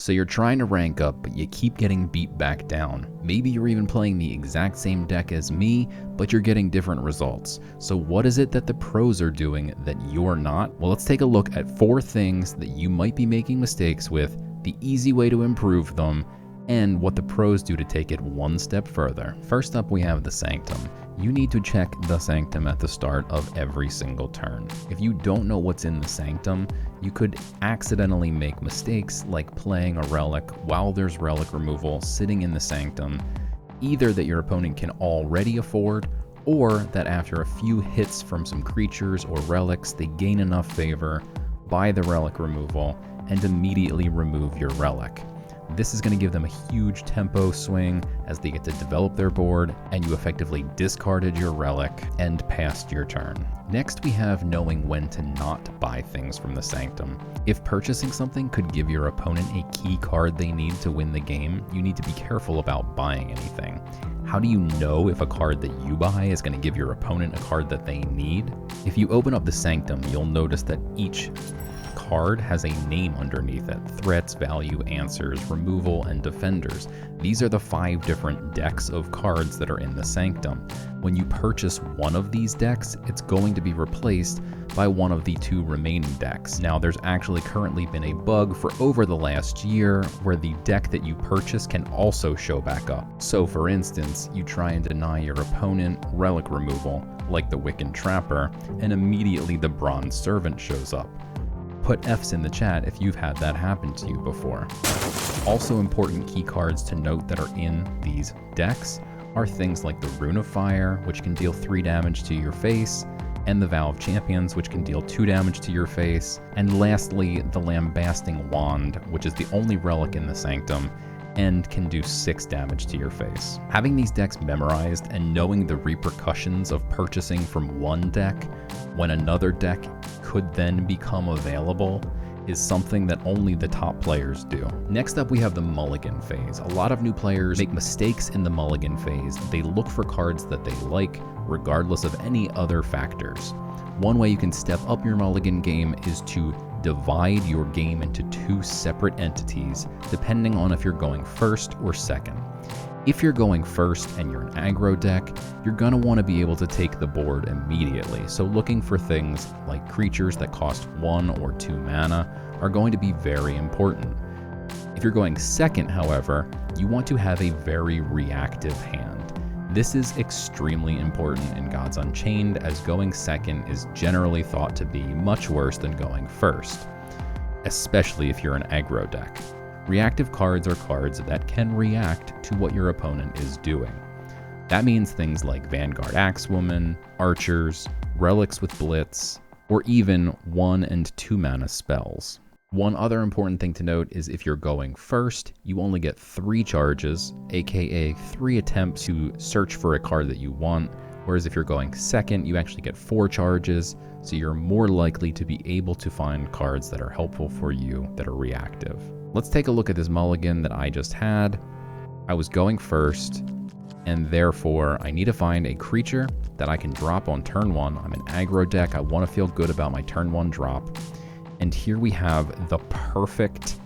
So you're trying to rank up, but you keep getting beat back down. Maybe you're even playing the exact same deck as me, but you're getting different results. So what is it that the pros are doing that you're not? Well, let's take a look at 4 things that you might be making mistakes with, the easy way to improve them, and what the pros do to take it one step further. First up, we have the Sanctum. You need to check the Sanctum at the start of every single turn. If you don't know what's in the Sanctum, you could accidentally make mistakes like playing a relic while there's relic removal sitting in the Sanctum, either that your opponent can already afford, or that after a few hits from some creatures or relics, they gain enough favor by the relic removal and immediately remove your relic. This is going to give them a huge tempo swing as they get to develop their board, and you effectively discarded your relic and passed your turn. Next, we have knowing when to not buy things from the Sanctum. If purchasing something could give your opponent a key card they need to win the game, you need to be careful about buying anything. How do you know if a card that you buy is going to give your opponent a card that they need? If you open up the Sanctum, you'll notice that each card has a name underneath it: threats, value, answers, removal, and defenders. These are the 5 different decks of cards that are in the Sanctum. When you purchase one of these decks, it's going to be replaced by one of the 2 remaining decks. Now, there's actually currently been a bug for over the last year where the deck that you purchase can also show back up. So for instance, you try and deny your opponent relic removal, like the Wiccan Trapper, and immediately the Bronze Servant shows up. Put F's in the chat if you've had that happen to you before. Also important key cards to note that are in these decks are things like the Rune of Fire, which can deal 3 damage to your face, and the Vow of Champions, which can deal 2 damage to your face, and lastly, the Lambasting Wand, which is the only relic in the Sanctum, and can do 6 damage to your face. Having these decks memorized and knowing the repercussions of purchasing from one deck when another deck could then become available is something that only the top players do. Next up, we have the Mulligan phase. A lot of new players make mistakes in the Mulligan phase. They look for cards that they like, regardless of any other factors. One way you can step up your Mulligan game is to divide your game into 2 separate entities, depending on if you're going first or second. If you're going first and you're an aggro deck, you're going to want to be able to take the board immediately, so looking for things like creatures that cost 1 or 2 mana are going to be very important. If you're going second, however, you want to have a very reactive hand. This is extremely important in Gods Unchained, as going second is generally thought to be much worse than going first, especially if you're an aggro deck. Reactive cards are cards that can react to what your opponent is doing. That means things like Vanguard Axewoman, Archers, Relics with Blitz, or even 1 and 2 mana spells. One other important thing to note is if you're going first, you only get 3 charges, aka 3 attempts to search for a card that you want, whereas if you're going second, you actually get 4 charges, so you're more likely to be able to find cards that are helpful for you that are reactive. Let's take a look at this mulligan that I just had. I was going first, and therefore I need to find a creature that I can drop on turn 1. I'm an aggro deck, I want to feel good about my turn 1 drop. And here we have the perfect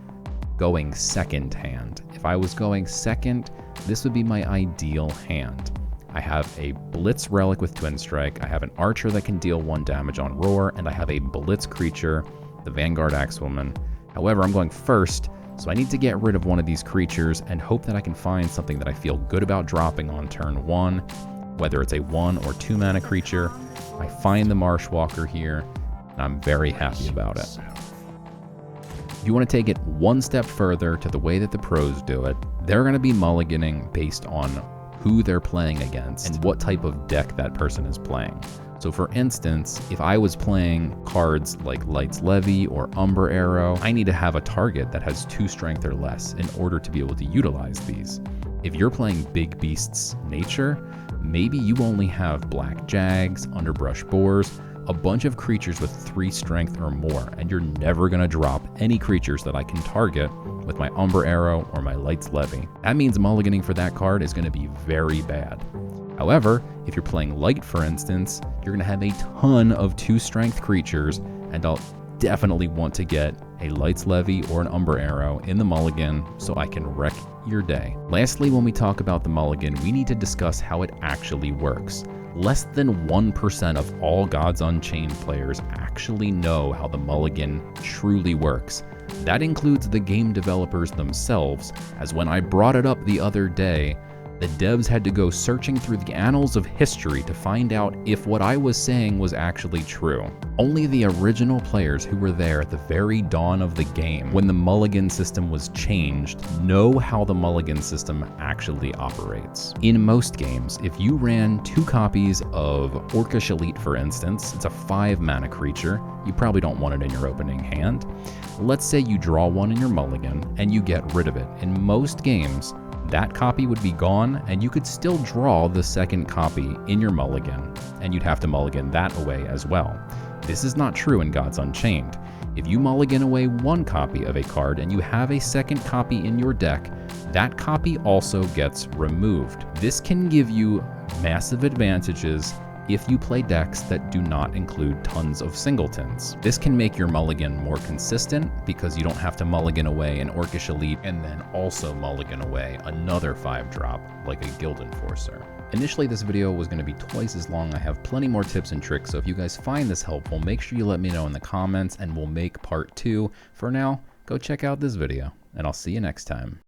going second hand. If I was going second, this would be my ideal hand. I have a Blitz Relic with Twin Strike, I have an Archer that can deal 1 damage on Roar, and I have a Blitz creature, the Vanguard Axewoman. However, I'm going first, so I need to get rid of one of these creatures and hope that I can find something that I feel good about dropping on turn 1, whether it's a 1 or 2 mana creature. I find the Marshwalker here, and I'm very happy about it. If you want to take it one step further to the way that the pros do it, they're going to be mulliganing based on who they're playing against and what type of deck that person is playing. So for instance, if I was playing cards like Light's Levy or Umber Arrow, I need to have a target that has 2 strength or less in order to be able to utilize these. If you're playing Big Beast's Nature, maybe you only have Black Jags, Underbrush Boars, a bunch of creatures with 3 strength or more, and you're never going to drop any creatures that I can target with my Umber Arrow or my Light's Levy. That means mulliganing for that card is going to be very bad. However, if you're playing Light, for instance, you're going to have a ton of 2 strength creatures, and I'll definitely want to get a Lights Levy or an Umber Arrow in the Mulligan so I can wreck your day. Lastly, when we talk about the Mulligan, we need to discuss how it actually works. Less than 1% of all Gods Unchained players actually know how the Mulligan truly works. That includes the game developers themselves, as when I brought it up the other day, the devs had to go searching through the annals of history to find out if what I was saying was actually true. Only the original players who were there at the very dawn of the game, when the Mulligan system was changed, know how the Mulligan system actually operates. In most games, if you ran 2 copies of Orcish Elite, for instance, it's a 5 mana creature, you probably don't want it in your opening hand. Let's say you draw one in your Mulligan and you get rid of it. In most games, that copy would be gone, and you could still draw the second copy in your Mulligan, and you'd have to Mulligan that away as well. This is not true in Gods Unchained. If you Mulligan away 1 copy of a card and you have a second copy in your deck, that copy also gets removed. This can give you massive advantages if you play decks that do not include tons of singletons. This can make your Mulligan more consistent because you don't have to Mulligan away an Orcish Elite and then also Mulligan away another 5-drop like a Guild Enforcer. Initially, this video was going to be twice as long. I have plenty more tips and tricks, so if you guys find this helpful, make sure you let me know in the comments and we'll make part 2. For now, go check out this video, and I'll see you next time.